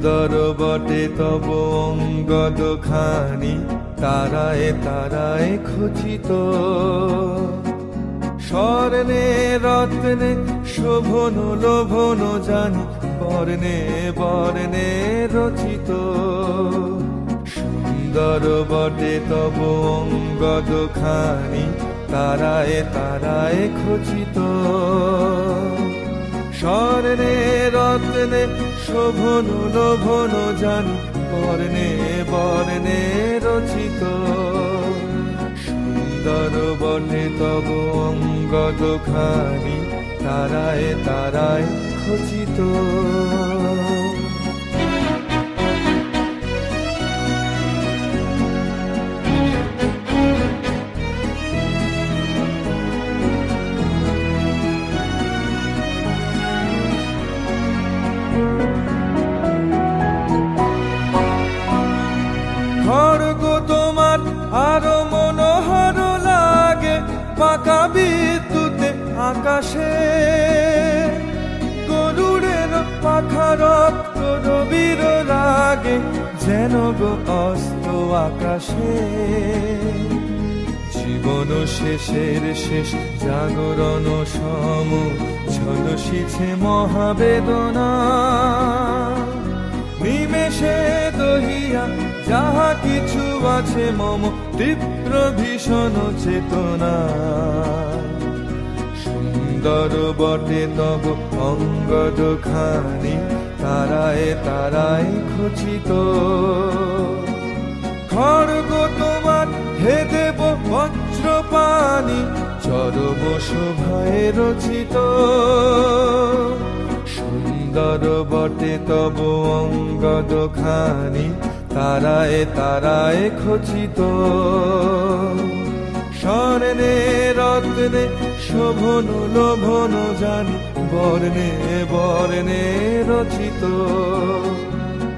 সুন্দর বটে তব অঙ্গদ খানি, তারায় তারায় খচিত। স্বর্ণে রত্নে শোভন লোভন জানি, বর্ণে বর্ণে রচিত। সুন্দর বটে তব অঙ্গদ খানি, তারায় তারায় খচিত। স্বর্ণে রত্নে শোভন লোভন জানি, বর্ণে বর্ণে রচিত। সুন্দর বটে তব অঙ্গদ খানি, তারায় তারায় খচিত। খড়গ তোমার আরো মনোহর লাগে, পাকা বিদ্যুতে আকাশে। গরুড়ের পাখা রক্ত রবির রাগে, যেন গো অস্ত আকাশে। জীবন শেষের শেষ জাগরণ সম, ঝলসিছে মহাবেদনা। নিমেষে দহিয়া যাহা কিছু আছে মম, তীব্র ভীষণ চেতনা। সুন্দর বটে তব অঙ্গদ খানি, তারায় তারায় খচিত। খড়গ তোমার হে দেব বজ্রপানি, চরম শোভায় রচিত। সুন্দর বটে তব অঙ্গদ খানি, তারায় তারায় খচিত। স্বর্ণে রত্নে শোভন লোভন জানি, বর্ণে বর্ণে রচিত।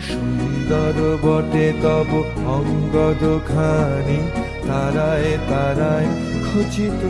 সুন্দর বটে তব অঙ্গদ খানি, তারায় তারায় খচিত।